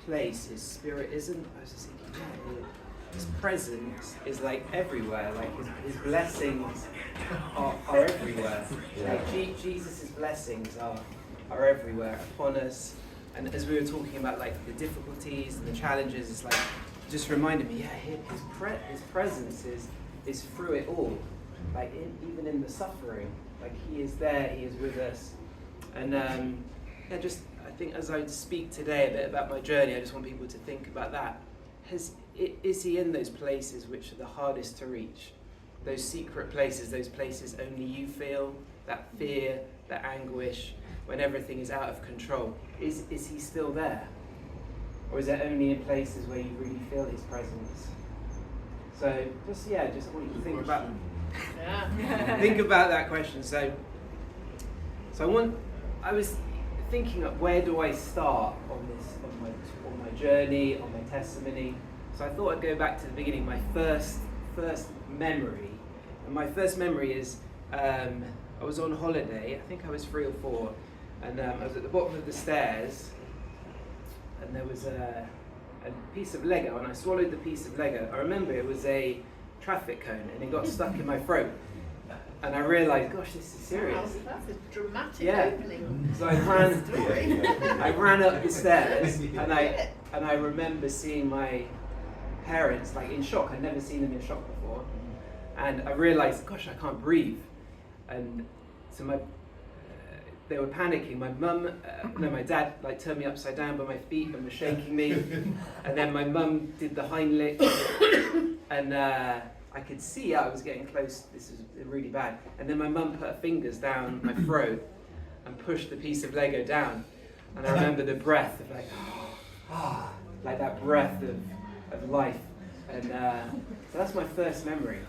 place his spirit isn't. I was just thinking, his presence is like everywhere, like his blessings are everywhere. Like Jesus' blessings are everywhere upon us. And as we were talking about like the difficulties and the challenges, it's like just reminded me, his presence is through it all. Like even in the suffering, like he is there, he is with us. And I think as I speak today a bit about my journey, I just want people to think about that. Is he in those places which are the hardest to reach? Those secret places, those places only you feel, that fear, that anguish, when everything is out of control. Is he still there? Or is it only in places where you really feel his presence? So just want you to think about think about that question. So I was thinking of where do I start on my journey, on my testimony. So I thought I'd go back to the beginning, my first memory. And my first memory is I was on holiday, I think I was 3 or 4, and I was at the bottom of the stairs, and there was a piece of Lego, and I swallowed the piece of Lego. I remember it was a traffic cone, and it got stuck in my throat. And I realised, gosh, this is serious. That's a dramatic opening. So I ran up the stairs, and I remember seeing my parents like in shock. I'd never seen them in shock before, and I realised, gosh, I can't breathe. And so they were panicking. My dad like turned me upside down by my feet and was shaking me, and then my mum did the Heimlich, and I could see I was getting close. This is really bad. And then my mum put her fingers down my throat and pushed the piece of Lego down. And I remember the breath of like that breath of life. And so that's my first memory.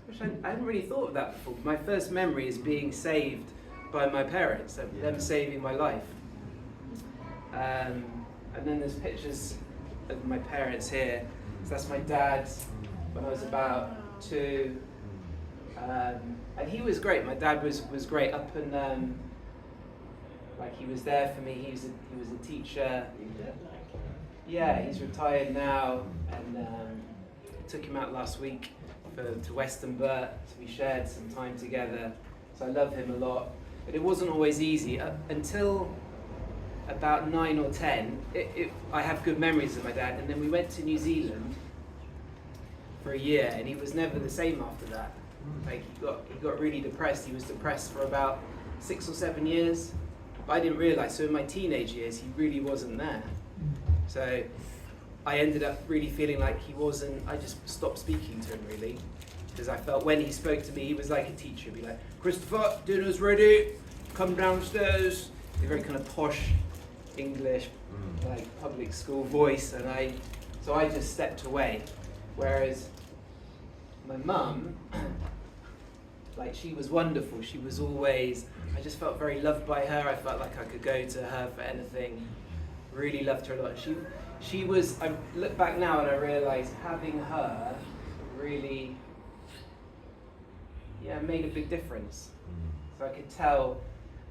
Which I hadn't really thought of that before. My first memory is being saved by my parents, them saving my life. And then there's pictures of my parents here. So that's my dad when I was about 2. And he was great. My dad was great up and like he was there for me. He was a teacher. Yeah, he's retired now, and took him out last week to Westonbirt, so we shared some time together. So I love him a lot, but it wasn't always easy until about 9 or 10. I have good memories of my dad, and then we went to New Zealand for a year, and he was never the same after that. Like he got really depressed. He was depressed for about 6 or 7 years, but I didn't realise. So in my teenage years, he really wasn't there. So I ended up really feeling like he wasn't. I just stopped speaking to him really, because I felt when he spoke to me, he was like a teacher. He'd be like, "Christopher, dinner's ready. Come downstairs." A very kind of posh English, like public school voice, and I just stepped away. Whereas my mum, like she was wonderful. She was always. I just felt very loved by her. I felt like I could go to her for anything. Really loved her a lot. She was. I look back now and I realise having her really, made a big difference. So I could tell,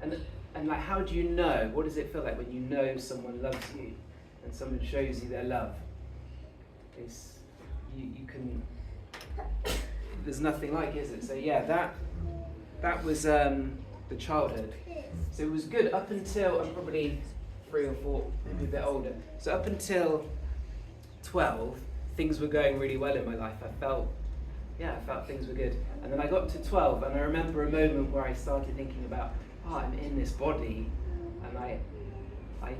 and like, how do you know? What does it feel like when you know someone loves you and someone shows you their love? It's you can. There's nothing like, is it? So that was the childhood. So it was good up until I'm probably 3 or 4, maybe a bit older. So up until 12, things were going really well in my life. I felt things were good. And then I got to 12, and I remember a moment where I started thinking about, I'm in this body, and I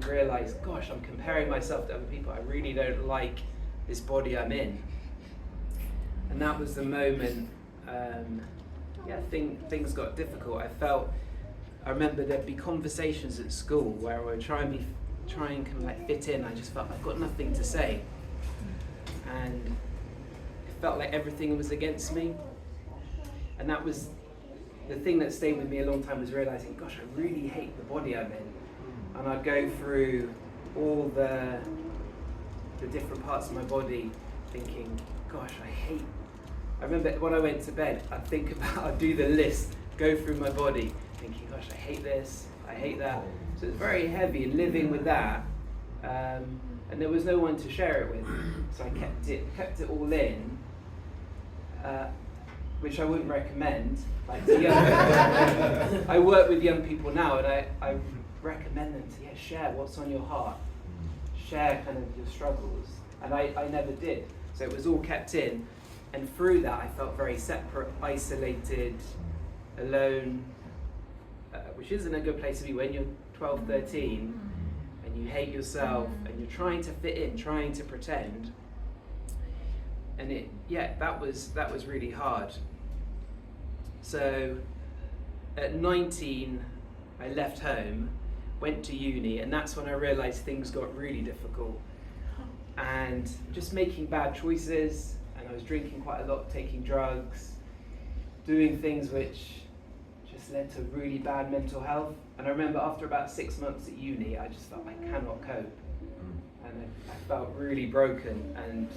realised, gosh, I'm comparing myself to other people. I really don't like this body I'm in. And that was the moment, things got difficult. I remember there'd be conversations at school where I would try and kind of like fit in. I just felt I've got nothing to say, and it felt like everything was against me. And that was the thing that stayed with me a long time, was realizing, gosh, I really hate the body I'm in. And I'd go through all the different parts of my body, thinking, gosh, I remember when I went to bed, I'd do the list, go through my body, thinking, gosh, I hate this, I hate that. So it's very heavy, and living with that and there was no one to share it with, so I kept it all in, which I wouldn't recommend. Like to young, I work with young people now, and I recommend them to share what's on your heart, share kind of your struggles, and I never did. So it was all kept in, and through that I felt very separate, isolated, alone, which isn't a good place to be when you're 12, 13, and you hate yourself, and you're trying to fit in, trying to pretend. And that was really hard. So at 19, I left home, went to uni, and that's when I realized things got really difficult. And just making bad choices, and I was drinking quite a lot, taking drugs, doing things which just led to really bad mental health. And I remember after about 6 months at uni, I just felt I cannot cope. And I felt really broken, and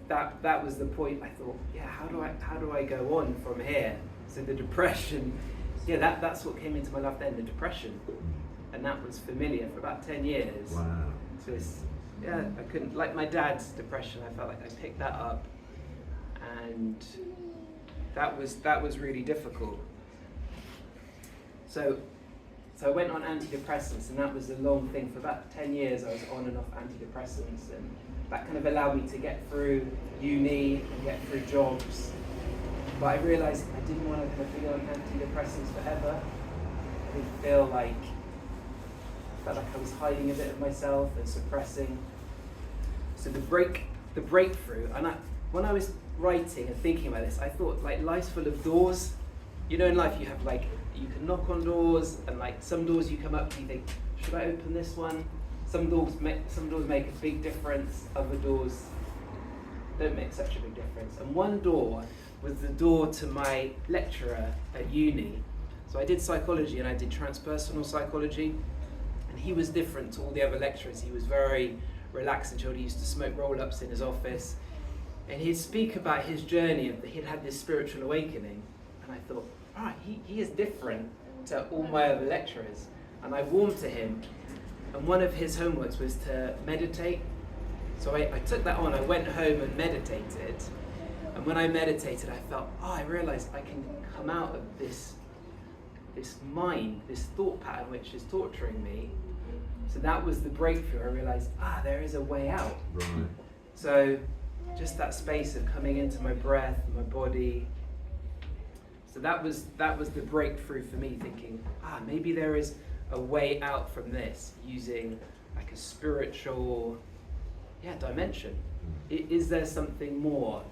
that was the point. I thought, how do I go on from here? So the depression, that's what came into my life then, the depression, and that was familiar for about 10 years. Wow. So I couldn't, like my dad's depression, I felt like I picked that up, and that was really difficult. So I went on antidepressants, and that was a long thing. For about 10 years I was on and off antidepressants, and that kind of allowed me to get through uni and get through jobs. But I realised I didn't want to kind of be on antidepressants forever. I didn't feel like, I felt like I was hiding a bit of myself and suppressing. So the breakthrough, and when I was writing and thinking about this, I thought like life's full of doors. You know, in life you have like, you can knock on doors, and like some doors you come up to, you think, should I open this one? Some doors make a big difference, other doors don't make such a big difference. And one door was the door to my lecturer at uni. So I did psychology, and I did transpersonal psychology, and he was different to all the other lecturers. He was very relaxed and chilled. He used to smoke roll-ups in his office, and he'd speak about his journey of he'd had this spiritual awakening, and I thought, right, he is different to all my other lecturers, and I warmed to him. And one of his homeworks was to meditate. So I took that on, I went home and meditated. And when I meditated, I felt, I realized I can come out of this mind, this thought pattern which is torturing me. So that was the breakthrough. I realized, there is a way out. Right. So just that space of coming into my breath, my body. So that was the breakthrough for me, thinking, maybe there is a way out from this, using like a spiritual dimension. Is there something more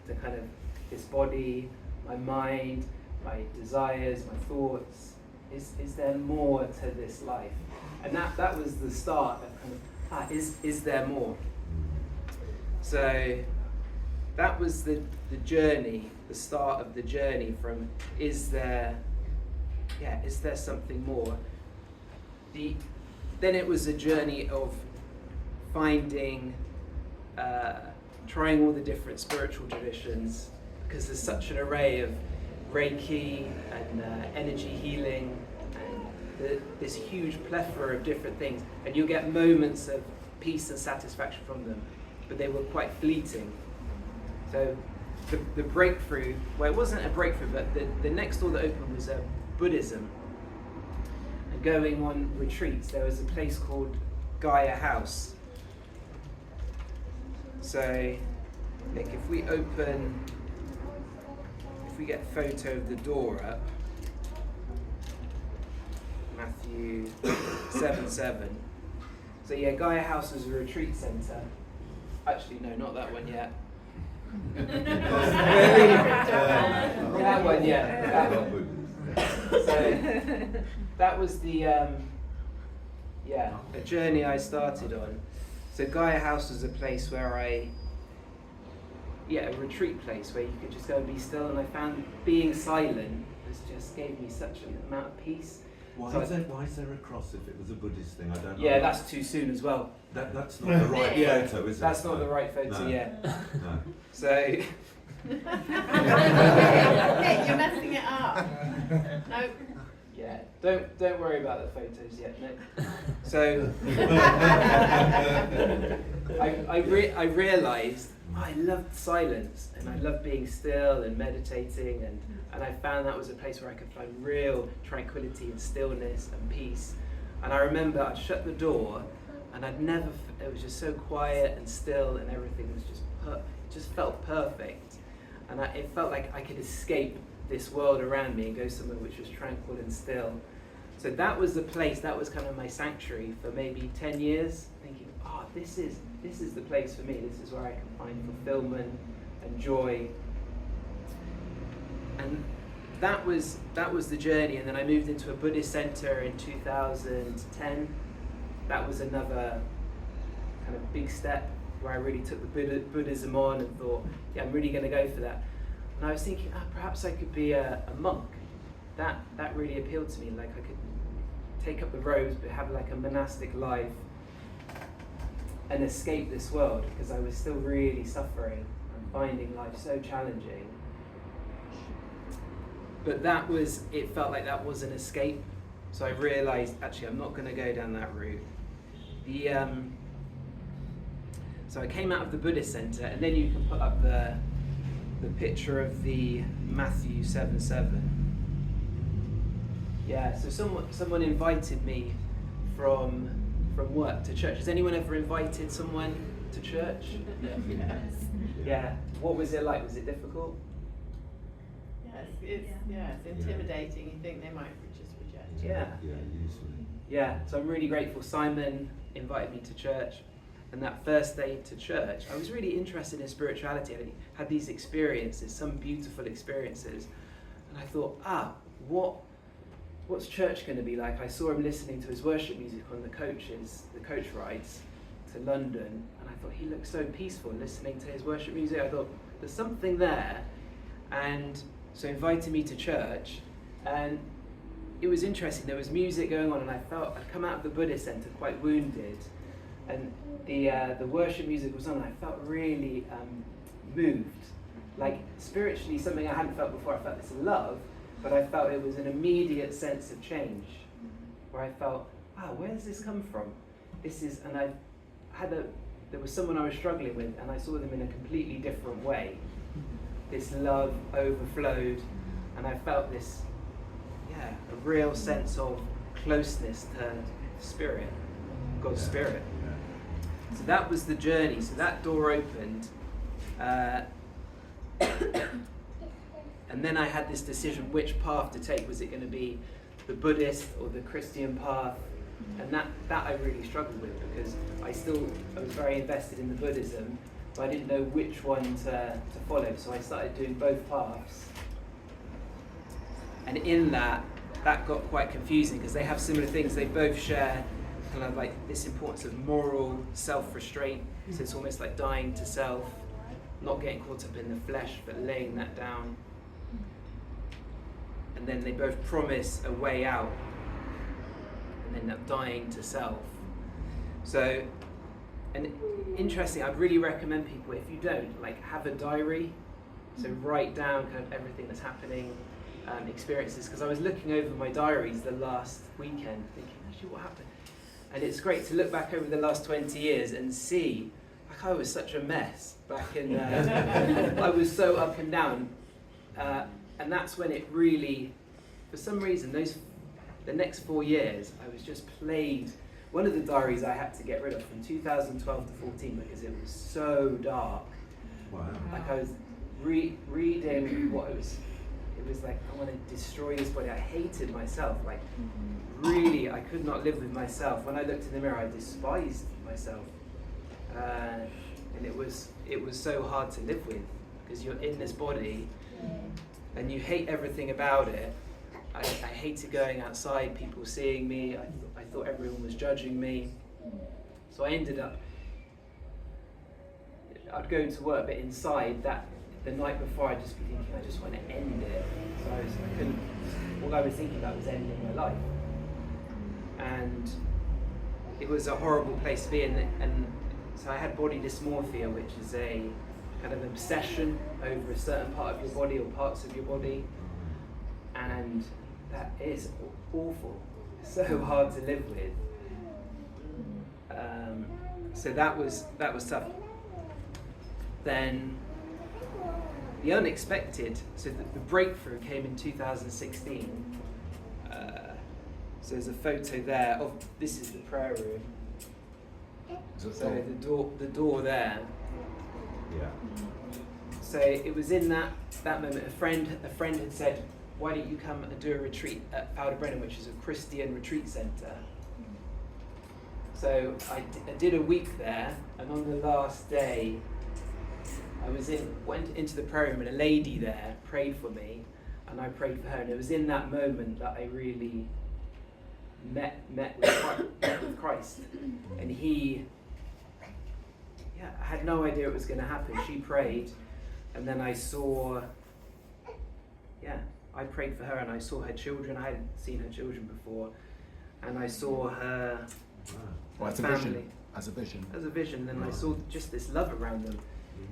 to kind of this body, my mind, my desires, my thoughts? Is there more to this life? And that was the start of kind of, is there more? So that was the journey, the start of the journey from is there something more? Then it was a journey of finding, trying all the different spiritual traditions, because there's such an array of Reiki and energy healing, and this huge plethora of different things, and you'll get moments of peace and satisfaction from them, but they were quite fleeting. So the breakthrough, well, it wasn't a breakthrough, but the next door that opened was Buddhism. And going on retreats, there was a place called Gaia House. So, Nick, if we get a photo of the door up, Matthew 7:7. So yeah, Gaia House is a retreat centre. Actually, no, not that one yet. That one, yeah. That one. So that was the a journey I started on. So Gaia House was a place where a retreat place where you could just go and be still, and I found being silent just gave me such an amount of peace. Why is there a cross if it was a Buddhist thing? I don't know. Yeah, that's too soon as well. That's not the right photo, is it? That's not the right photo, No. yeah. No. So You're messing it up. No. yeah, Yeah, don't worry about the photos yet, Nick. So I realised I loved silence, and I loved being still and meditating, and I found that was a place where I could find real tranquility and stillness and peace. And I remember I'd shut the door, and it was just so quiet and still, and everything was just felt perfect. And it felt like I could escape this world around me and go somewhere which was tranquil and still. So that was the place, that was kind of my sanctuary for maybe 10 years, thinking, this is the place for me, this is where I can find fulfillment and joy. And that was the journey. And then I moved into a Buddhist center in 2010. That was another kind of big step where I really took the Buddhism on and thought, yeah, I'm really going to go for that. And I was thinking, perhaps I could be a monk. That really appealed to me. Like I could take up the robes, but have like a monastic life and escape this world, because I was still really suffering and finding life so challenging. But it felt like that was an escape. So I realized, actually, I'm not going to go down that route. So I came out of the Buddhist center, and then you can put up the picture of the Matthew 7:7. Yeah, so someone invited me from work to church. Has anyone ever invited someone to church? Yes. Yeah. What was it like? Was it difficult? Yes, it's intimidating. You think they might just reject you. Yeah. Yeah, usually. Yeah, so I'm really grateful. Simon invited me to church, and that first day to church, I was really interested in spirituality. I had these experiences, some beautiful experiences, and I thought, what's church going to be like? I saw him listening to his worship music on the coach rides to London, and I thought he looked so peaceful listening to his worship music. I thought there's something there, and so he invited me to church, and it was interesting. There was music going on, and I felt I'd come out of the Buddhist center quite wounded, and the worship music was on, and I felt really moved, like spiritually something I hadn't felt before. I felt this love, but I felt it was an immediate sense of change, where I felt, wow, where does this come from? And there was someone I was struggling with, and I saw them in a completely different way. This love overflowed, and I felt this, a real sense of closeness to Spirit, God's Spirit. So that was the journey. So that door opened, and then I had this decision which path to take. Was it going to be the Buddhist or the Christian path? And that I really struggled with, because I was very invested in the Buddhism, but I didn't know which one to follow. So I started doing both paths. And in that got quite confusing, because they have similar things. They both share kind of like this importance of moral self-restraint. So it's almost like dying to self, not getting caught up in the flesh, but laying that down. And then they both promise a way out, and end up dying to self. So, and interesting, I'd really recommend people, if you don't, like have a diary. So write down kind of everything that's happening, experiences, because I was looking over my diaries the last weekend, thinking, actually, what happened? And it's great to look back over the last 20 years and see, like, I was such a mess back in, I was so up and down. And that's when it really, for some reason, the next 4 years, I was just plagued. One of the diaries I had to get rid of from 2012 to 14 because it was so dark. Wow. Like I was reading what it was like, I want to destroy this body. I hated myself. Like, really, I could not live with myself. When I looked in the mirror, I despised myself. And it was so hard to live with, because you're in this body and you hate everything about it. I hated going outside, people seeing me. I thought everyone was judging me. So I ended up, I'd go to work, but inside the night before, I'd just be thinking, I just want to end it. So I couldn't, all I was thinking about was ending my life. And it was a horrible place to be in. And so I had body dysmorphia, which is a kind of obsession over a certain part of your body or parts of your body. And that is awful, so hard to live with. So that was tough. Then the unexpected, so the breakthrough came in 2016. So there's a photo there of, this is the prayer room. So the door there. Yeah. So it was in that moment, a friend had said, why don't you come and do a retreat at Brennan, which is a Christian retreat centre. So I did a week there, and on the last day, I went into the prayer room, and a lady there prayed for me, and I prayed for her. And it was in that moment that I really met with Christ. And I had no idea it was going to happen. She prayed, and then I prayed for her, and I saw her children. I hadn't seen her children before, and I saw her. Well, as family. As a vision. As a vision, and I saw just this love around them.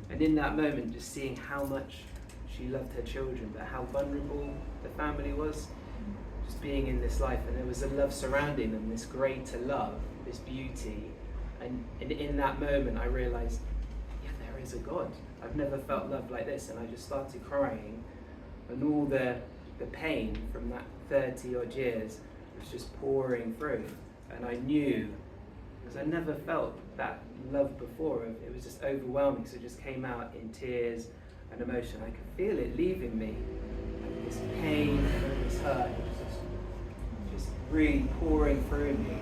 And in that moment, just seeing how much she loved her children, but how vulnerable the family was, just being in this life, and there was a love surrounding them, this greater love, this beauty. And in that moment, I realized, yeah, there is a God. I've never felt love like this, and I just started crying, and all the pain from that 30 odd years was just pouring through. And I knew, because I never felt that love before, it was just overwhelming, so it just came out in tears and emotion. I could feel it leaving me, like this pain and this hurt, it was just really pouring through me.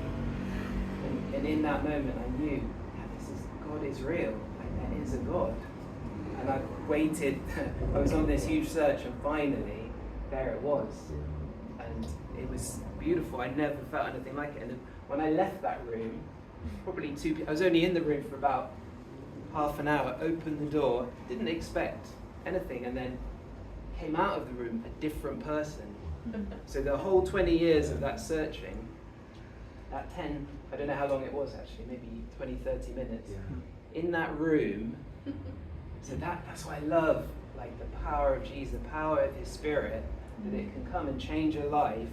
And in that moment I knew, God is real, like there is a God. And I waited, I was on this huge search, and finally, there it was. And it was beautiful. I never felt anything like it. And when I left that room, I was only in the room for about half an hour, opened the door, didn't expect anything, and then came out of the room a different person. So the whole 20 years of that searching, that 10, I don't know how long it was actually, maybe 20, 30 minutes, in that room. So that's why I love like the power of Jesus, the power of His Spirit, that it can come and change a life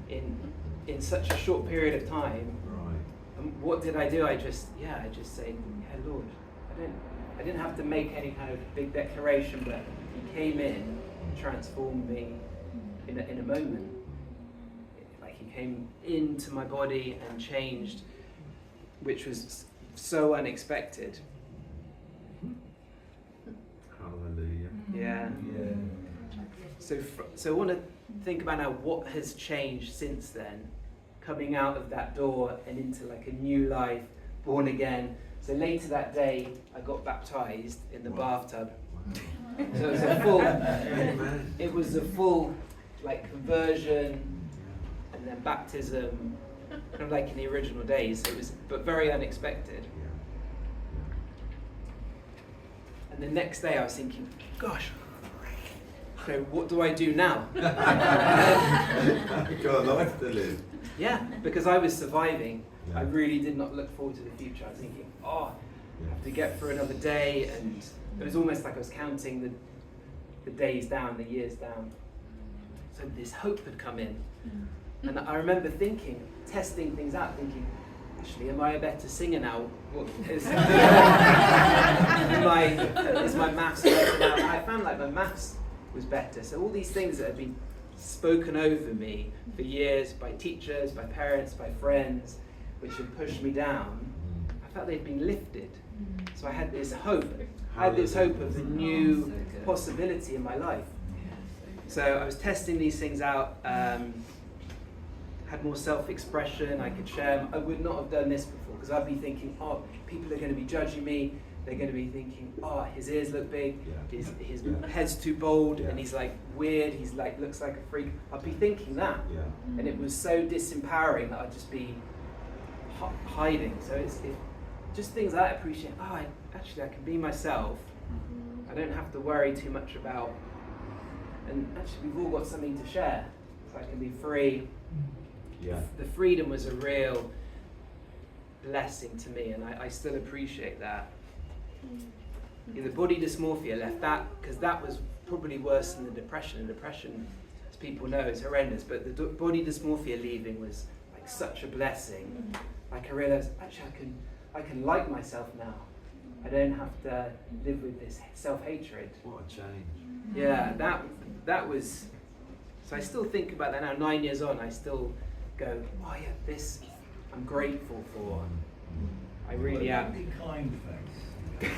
in such a short period of time. Right. And what did I do? I just say, yeah, Lord. I didn't have to make any kind of big declaration, but He came in and transformed me in a moment. Like He came into my body and changed, which was so unexpected. Hallelujah. Yeah. So I want to think about now what has changed since then, coming out of that door and into like a new life, born again. So later that day, I got baptized in the bathtub. So it was a full like conversion and then baptism, kind of like in the original days. So it was, but very unexpected. And the next day I was thinking, gosh, so what do I do now? I've got a life to live. Yeah, because I was surviving. Yeah. I really did not look forward to the future. I was thinking, I have to get through another day, and it was almost like I was counting the days down, the years down. So this hope had come in. And I remember thinking, testing things out, thinking, actually, am I a better singer now? Is my maths better now? I found like my maths was better. So all these things that had been spoken over me for years by teachers, by parents, by friends, which had pushed me down, I felt they'd been lifted. So I had this hope. I had this hope of a new possibility in my life. So I was testing these things out, had more self-expression, I could share. I would not have done this before, because I'd be thinking, people are going to be judging me. They're going to be thinking, his ears look big, his head's too bold, and he's like weird, he's like looks like a freak. I'd be thinking that, and it was so disempowering that I'd just be hiding. So it's just things that I appreciate. I can be myself. I don't have to worry too much about, and actually we've all got something to share, so I can be free. The freedom was a real blessing to me, and I still appreciate that. The body dysmorphia left that, because that was probably worse than the depression. And depression has people know it's horrendous, but the body dysmorphia leaving was like such a blessing. Like I realised, actually I can like myself now. I don't have to live with this self-hatred. What a change. Yeah, that was, so I still think about that now, 9 years on, I still go, oh yeah, this I'm grateful for. I really am. Be kind face.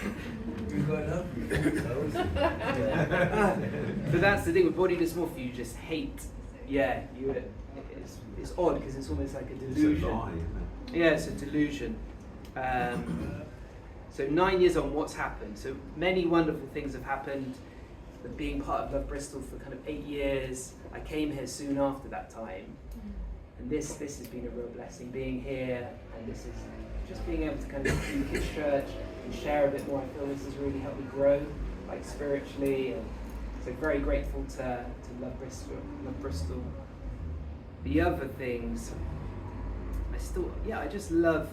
You've got enough. But that's the thing with body dysmorphia, you just hate. Yeah, it's odd because it's almost like a delusion. It's a lie, isn't it? Yeah, it's a delusion. So 9 years on, what's happened? So many wonderful things have happened. Being part of LoveBristol for kind of 8 years. I came here soon after that time. And this has been a real blessing, being here, and this is just being able to kind of do Kids Church and share a bit more. I feel this has really helped me grow, like spiritually, and so very grateful to LoveBristol. The other things, I just love,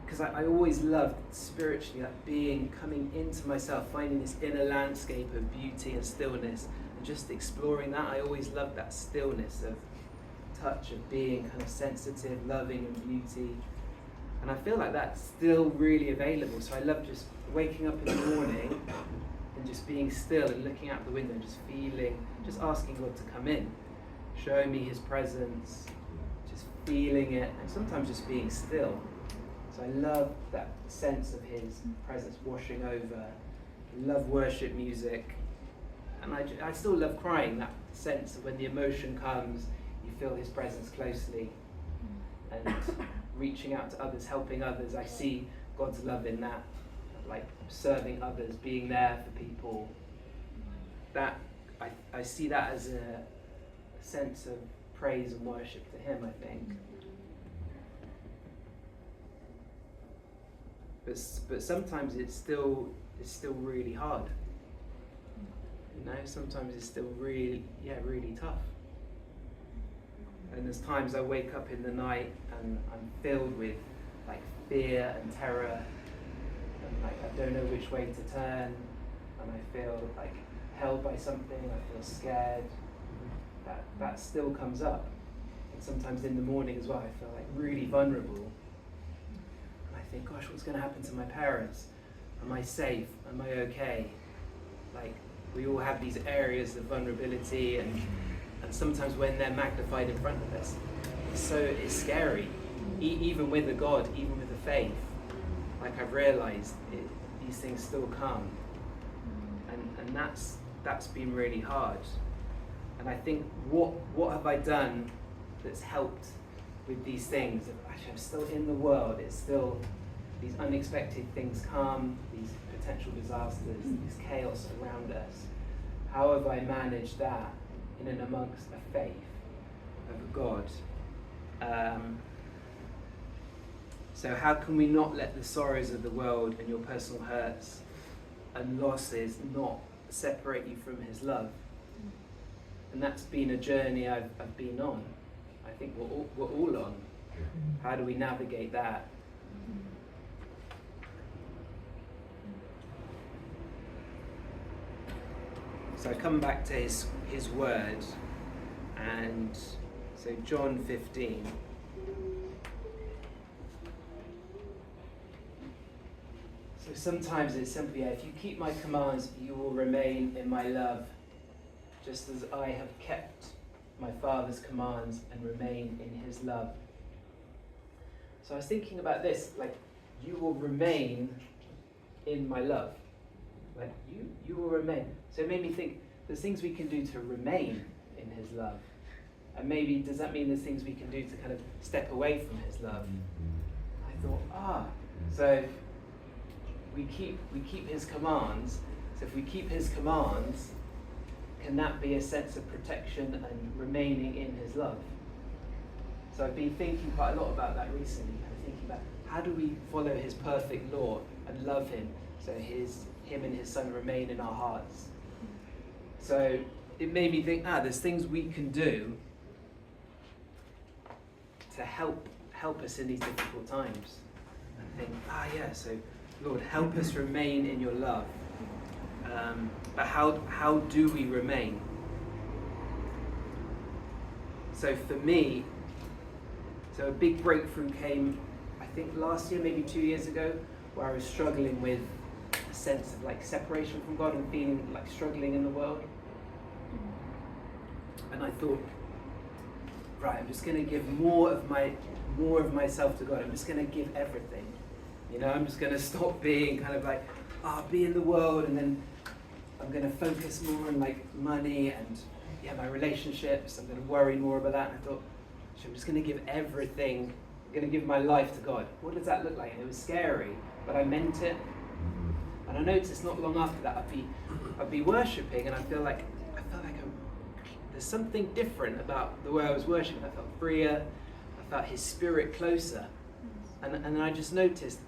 because I always loved spiritually, like coming into myself, finding this inner landscape of beauty and stillness, and just exploring that. I always loved that stillness of touch, of being kind of sensitive, loving and beauty. And I feel like that's still really available. So I love just waking up in the morning and just being still and looking out the window and just feeling, just asking God to come in, showing me his presence, just feeling it, and sometimes just being still. So I love that sense of his presence washing over. I love worship music. And I still love crying, that sense of when the emotion comes, you feel his presence closely. And reaching out to others, helping others. I see God's love in that, like serving others, being there for people. That I see that as a sense of praise and worship to him, I think. But sometimes it's still really hard. You know, sometimes it's still really tough. And there's times I wake up in the night and I'm filled with like fear and terror, and like I don't know which way to turn, and I feel like held by something. I feel scared. That still comes up. And sometimes in the morning as well, I feel like really vulnerable. And I think, gosh, what's going to happen to my parents? Am I safe? Am I okay? Like, we all have these areas of vulnerability, and sometimes when they're magnified in front of us, it's scary. Even with a God, even with a faith, like I've realised, these things still come, and that's been really hard. And I think what have I done that's helped with these things? Actually, I'm still in the world. It's still these unexpected things come, these potential disasters, this chaos around us. How have I managed that in and amongst a faith of a God? So how can we not let the sorrows of the world and your personal hurts and losses not separate you from his love? And that's been a journey I've been on. I think we're all on. How do we navigate that? So I come back to his word, and so John 15. So sometimes it's simply, if you keep my commands, you will remain in my love, just as I have kept my Father's commands and remain in his love. So I was thinking about this, like, you will remain in my love. Like, you will remain. So it made me think, there's things we can do to remain in his love. And maybe, does that mean there's things we can do to kind of step away from his love? I thought, so we keep his commands. So if we keep his commands, can that be a sense of protection and remaining in his love? So I've been thinking quite a lot about that recently. I'm thinking about how do we follow his perfect law and love him, so him and his son remain in our hearts. So it made me think, there's things we can do to help us in these difficult times. And think, so Lord, help us remain in your love. But how do we remain? So for me, so a big breakthrough came, I think last year, maybe 2 years ago, where I was struggling with a sense of like separation from God and feeling like struggling in the world. And I thought, right, I'm just going to give more of myself to God. I'm just going to give everything. You know, I'm just going to stop being kind of like, be in the world, and then I'm going to focus more on like money and my relationships. I'm going to worry more about that. And I thought, I'm just going to give everything. I'm going to give my life to God. What does that look like? And it was scary, but I meant it. And I noticed not long after that, I'd be worshipping, and I felt like there's something different about the way I was worshiping. I felt freer. I felt His Spirit closer. And then I just noticed,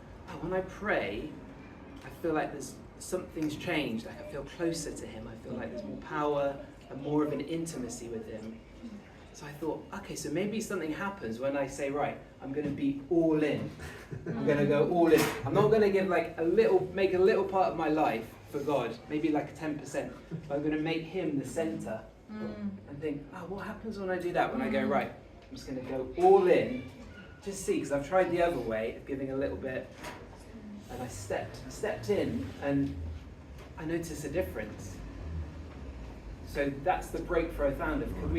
when I pray, I feel like something's changed. Like I feel closer to Him. I feel like there's more power and more of an intimacy with Him. So I thought, okay, so maybe something happens when I say, right, I'm going to be all in. I'm going to go all in. I'm not going to give like make a little part of my life for God, maybe like 10%. But I'm going to make Him the center. And think, what happens when I do that? When I go, right, I'm just going to go all in. Just see, because I've tried the other way of giving a little bit, and I stepped in, and I noticed a difference. So that's the breakthrough I found of can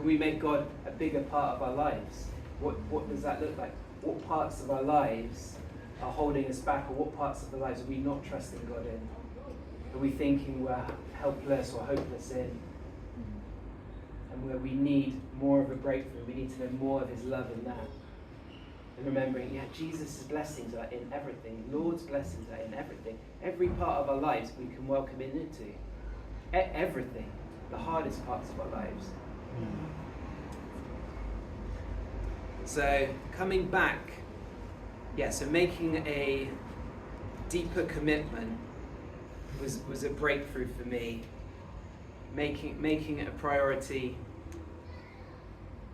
we make God a bigger part of our lives? What does that look like? What parts of our lives are holding us back, or what parts of our lives are we not trusting God in? Are we thinking we're helpless or hopeless in? And where we need more of a breakthrough, we need to know more of His love in that. And remembering, Jesus' blessings are in everything. Lord's blessings are in everything. Every part of our lives we can welcome Him into. Everything. The hardest parts of our lives. So coming back, so making a deeper commitment was a breakthrough for me. Making it a priority,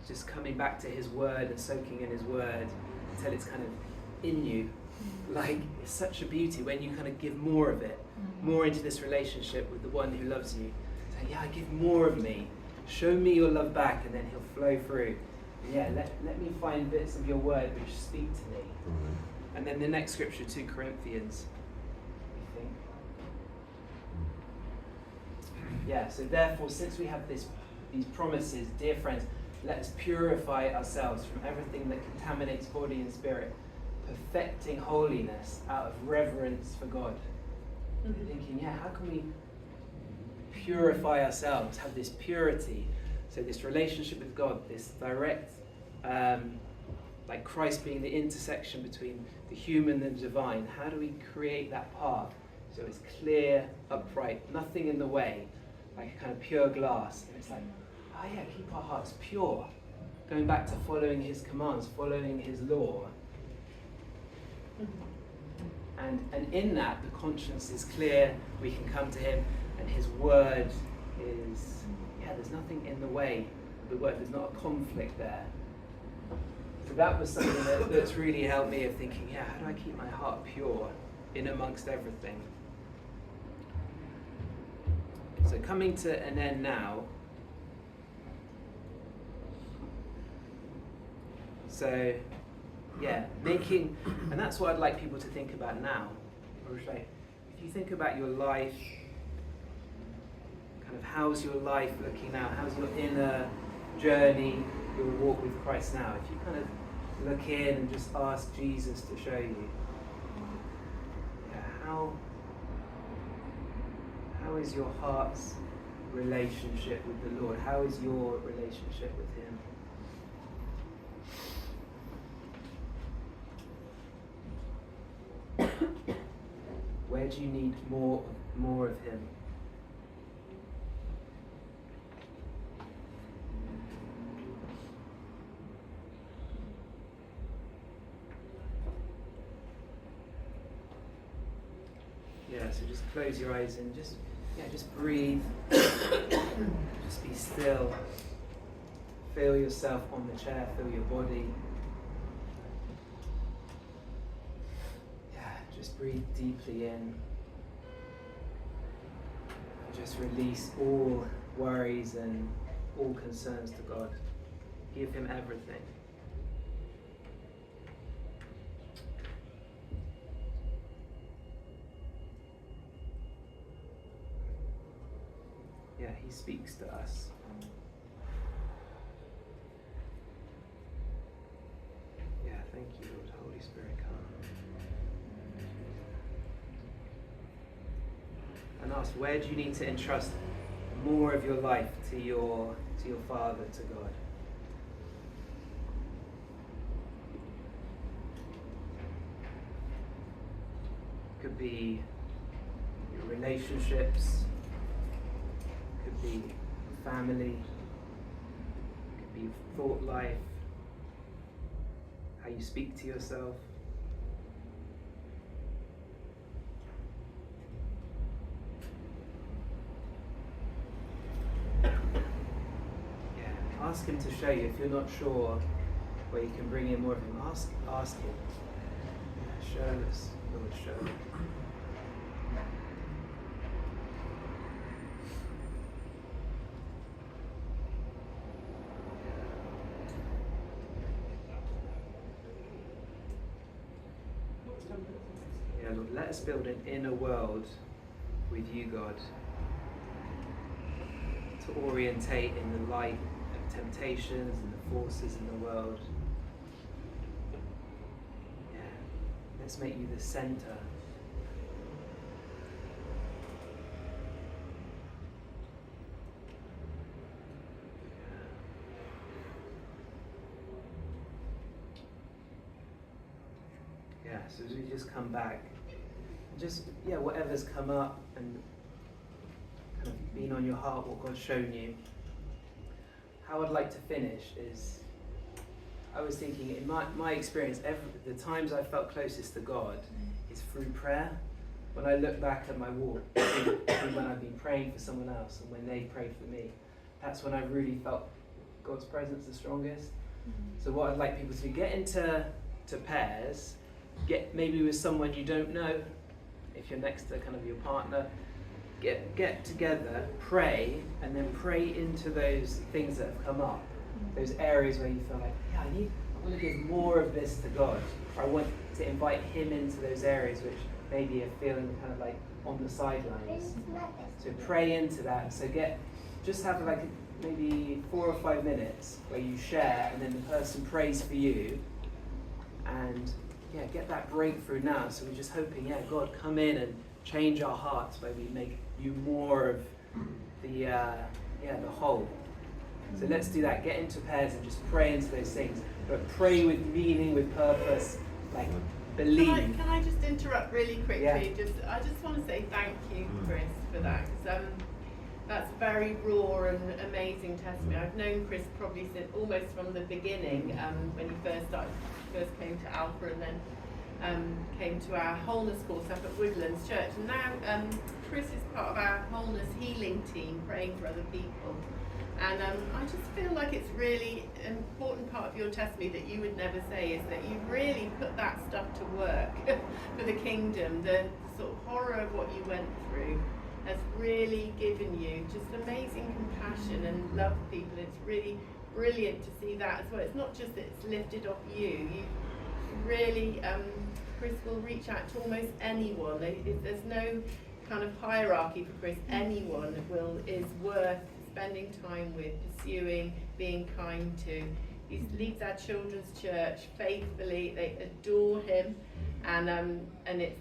just coming back to His Word and soaking in His Word until it's kind of in you. Like, it's such a beauty when you kind of give more of it, more into this relationship with the one who loves you. So give more of me. Show me your love back, and then He'll flow through. Let me find bits of your Word which speak to me. And then the next scripture, 2 Corinthians, I think. So therefore, since we have these promises, dear friends, let us purify ourselves from everything that contaminates body and spirit, perfecting holiness out of reverence for God. And thinking, how can we purify ourselves, have this purity, so this relationship with God, this direct, like Christ being the intersection between the human and the divine. How do we create that path so it's clear, upright, nothing in the way, like a kind of pure glass? And it's like, keep our hearts pure, going back to following His commands, following His law. And in that, the conscience is clear, we can come to Him, and His Word is, there's nothing in the way of the Word, there's not a conflict there. So that was something that's really helped me of thinking, how do I keep my heart pure in amongst everything? So coming to an end now. So, making, and that's what I'd like people to think about now. If you think about your life, kind of how's your life looking now? How's your inner journey, your walk with Christ now? If you kind of look in and just ask Jesus to show you, how is your heart's relationship with the Lord? How is your relationship with Him? Where do you need more of Him? So just close your eyes and just breathe. Just be still. Feel yourself on the chair, feel your body. Just breathe deeply in. And just release all worries and all concerns to God. Give him everything. Yeah, he speaks to us. Yeah, thank you, Lord. Holy Spirit, come. And ask, where do you need to entrust more of your life to your Father, to God? Could be your relationships, could be family, could be thought life, how you speak to yourself. Ask him to show you. If you're not sure where you can bring in more of him, ask him. Show us, Lord, show. Yeah, Lord, let us build an inner world with you, God, to orientate in the light of temptations and the forces in the world. Yeah, let's make you the center. Yeah, so as we just come back, just, whatever's come up and kind of been on your heart, what God's shown you. How I'd like to finish is, I was thinking in my experience, the times I felt closest to God is through prayer. When I look back at my walk, through when I've been praying for someone else and when they prayed for me, that's when I really felt God's presence the strongest. So what I'd like people to do, get into pairs, get maybe with someone you don't know, if you're next to kind of your partner, get together, pray, and then pray into those things that have come up, those areas where you feel like, I want to give more of this to God. I want to invite him into those areas which maybe are feeling kind of like on the sidelines. So pray into that. So just have like maybe 4 or 5 minutes where you share, and then the person prays for you, and get that breakthrough now. So we're just hoping, God, come in and change our hearts where we make you more of the whole. So let's do that. Get into pairs and just pray into those things, but pray with meaning, with purpose, like believe. Can I just interrupt really quickly? Yeah. I just want to say thank you, Chris, for that, because that's very raw and amazing testimony. I've known Chris probably since almost from the beginning, when he first came to Alpha, and then came to our wholeness course up at Woodlands Church. And now Chris is part of our wholeness healing team, praying for other people. And I just feel like it's really an important part of your testimony that you would never say, is that you've really put that stuff to work for the kingdom. The sort of horror of what you went through has really given you just amazing compassion and love for people. It's really brilliant to see that as well. It's not just that it's lifted off you. You really, Chris will reach out to almost anyone. There's no kind of hierarchy for Chris. Anyone is worth spending time with, pursuing, being kind to. He leads our children's church faithfully. They adore him, and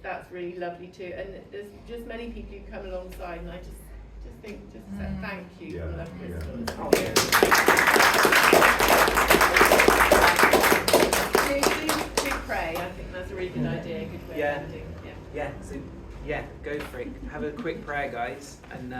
that's really lovely too. And there's just many people who come alongside, and I just think thank you for LoveBristol. Do pray. I think that's a really good idea. Good way of ending. So go for it. Have a quick prayer, guys, and